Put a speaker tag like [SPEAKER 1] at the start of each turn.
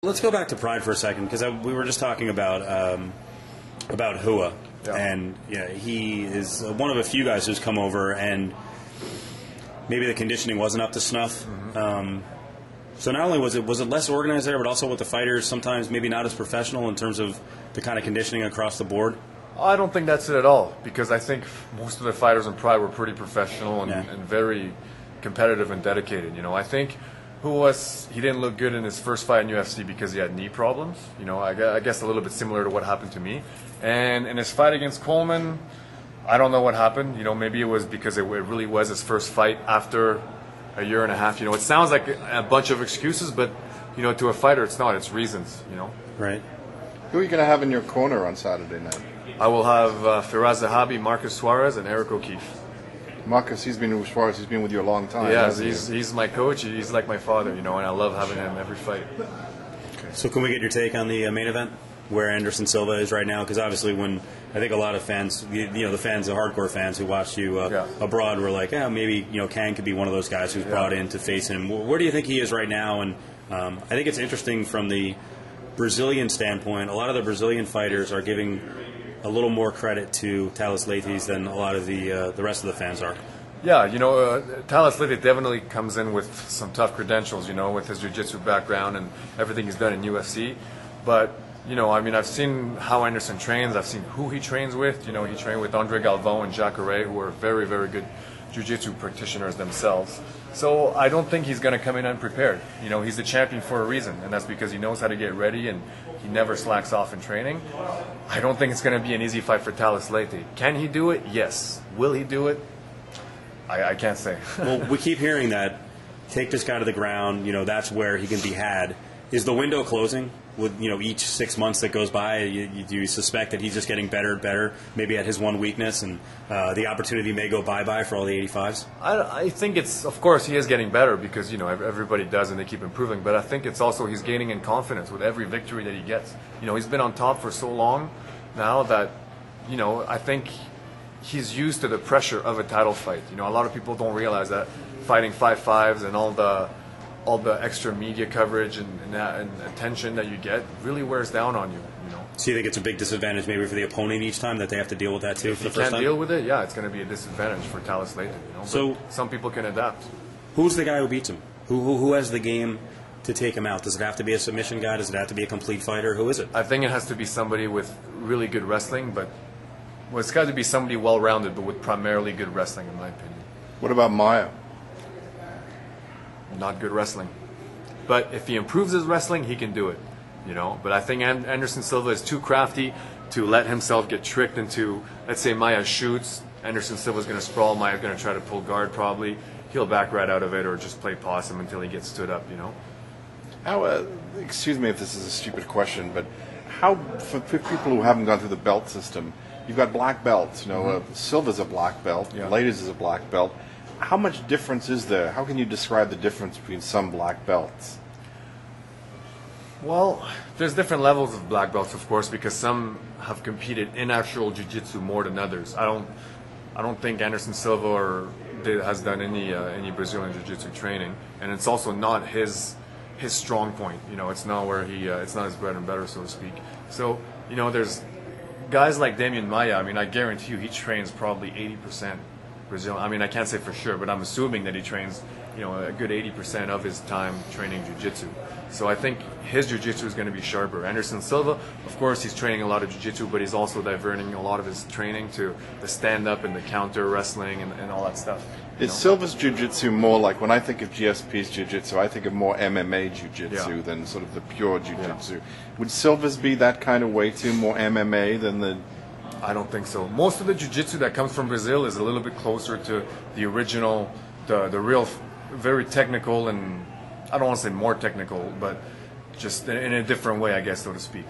[SPEAKER 1] Let's go back to Pride for a second, because we were just talking about Hua,
[SPEAKER 2] Yeah.
[SPEAKER 1] and he is one of a few guys who's come over, and maybe the conditioning wasn't up to snuff. So not only was it less organized there, but also with the fighters sometimes maybe not as professional in terms of the kind of conditioning across the board.
[SPEAKER 2] I don't think that's it at all, because I think most of the fighters in Pride were pretty professional and,
[SPEAKER 1] Yeah.
[SPEAKER 2] and very competitive and dedicated. I think he didn't look good in his first fight in UFC because he had knee problems. I guess a little bit similar to what happened to me. And in his fight against Coleman, I don't know what happened. Maybe it was because it really was his first fight after a year and a half. It sounds like a bunch of excuses, but to a fighter, it's not. It's reasons.
[SPEAKER 1] Right.
[SPEAKER 3] Who are you going to have in your corner on Saturday night?
[SPEAKER 2] I will have Firas Zahabi, Marcus Suarez, and Eric O'Keefe.
[SPEAKER 3] Marcus, he's been with you a long time.
[SPEAKER 2] Yeah,
[SPEAKER 3] hasn't
[SPEAKER 2] he's my coach. He's like my father, and I love having him every fight.
[SPEAKER 1] So can we get your take on the main event, where Anderson Silva is right now? Because obviously, when I think a lot of fans, the hardcore fans who watched you abroad, were like, maybe Kang could be one of those guys who's brought in to face him. Where do you think he is right now? And I think it's interesting from the Brazilian standpoint. A lot of the Brazilian fighters are giving a little more credit to Thales Leites than a lot of the rest of the fans are.
[SPEAKER 2] Yeah, Thales Leites definitely comes in with some tough credentials, with his jiu-jitsu background and everything he's done in UFC. But, I've seen how Anderson trains. I've seen who he trains with. He trained with Andre Galvão and Jacare, who are very, very good jiu-jitsu practitioners themselves. So I don't think he's going to come in unprepared. He's the champion for a reason, and that's because he knows how to get ready and he never slacks off in training. I don't think it's going to be an easy fight for Thales Leites. Can he do it? Yes. Will he do it? I can't say.
[SPEAKER 1] Well, we keep hearing that. Take this guy to the ground. That's where he can be had. Is the window closing with each 6 months that goes by? Do you suspect that he's just getting better and better? Maybe at his one weakness, and the opportunity may go bye for all the 85s.
[SPEAKER 2] I think of course he is getting better because everybody does and they keep improving. But I think it's also he's gaining in confidence with every victory that he gets. He's been on top for so long now that I think he's used to the pressure of a title fight. A lot of people don't realize that fighting 5-5s and all the extra media coverage and attention that you get really wears down on you.
[SPEAKER 1] So you think it's a big disadvantage maybe for the opponent each time that they have to deal with that too?
[SPEAKER 2] If
[SPEAKER 1] for the
[SPEAKER 2] you
[SPEAKER 1] first
[SPEAKER 2] can't
[SPEAKER 1] time?
[SPEAKER 2] deal with it, yeah, it's going to be a disadvantage for Thales Leites.
[SPEAKER 1] So
[SPEAKER 2] some people can adapt.
[SPEAKER 1] Who's the guy who beats him? Who has the game to take him out? Does it have to be a submission guy? Does it have to be a complete fighter? Who is it?
[SPEAKER 2] I think it has to be somebody with really good wrestling, but it's got to be somebody well-rounded, but with primarily good wrestling, in my opinion.
[SPEAKER 3] What about Maia?
[SPEAKER 2] Not good wrestling. But if he improves his wrestling, he can do it. But I think Anderson Silva is too crafty to let himself get tricked into, let's say Maia shoots, Anderson Silva's going to sprawl, Maia's going to try to pull guard probably. He'll back right out of it or just play possum until he gets stood up,
[SPEAKER 3] How? Excuse me if this is a stupid question, but how, for people who haven't gone through the belt system, you've got black belts. Silva's a black belt, Leites is a black belt. How much difference is there? How can you describe the difference between some black belts?
[SPEAKER 2] Well, there's different levels of black belts, of course, because some have competed in actual jiu-jitsu more than others. I don't think Anderson Silva has done any Brazilian jiu-jitsu training, and it's also not his strong point. It's not where it's not his bread and butter, so to speak. So there's guys like Demian Maia. I guarantee you he trains probably 80% Brazilian. I can't say for sure, but I'm assuming that he trains a good 80% of his time training jiu-jitsu. So I think his jiu-jitsu is going to be sharper. Anderson Silva, of course, he's training a lot of jiu-jitsu, but he's also diverting a lot of his training to the stand-up and the counter wrestling and all that stuff.
[SPEAKER 3] Is Silva's jiu-jitsu more like, when I think of GSP's jiu-jitsu, I think of more MMA jiu-jitsu than sort of the pure jiu-jitsu. Yeah. Would Silva's be that kind of way too, more MMA than the...
[SPEAKER 2] I don't think so. Most of the jiu-jitsu that comes from Brazil is a little bit closer to the original, the real, very technical, and I don't want to say more technical, but just in a different way, I guess, so to speak.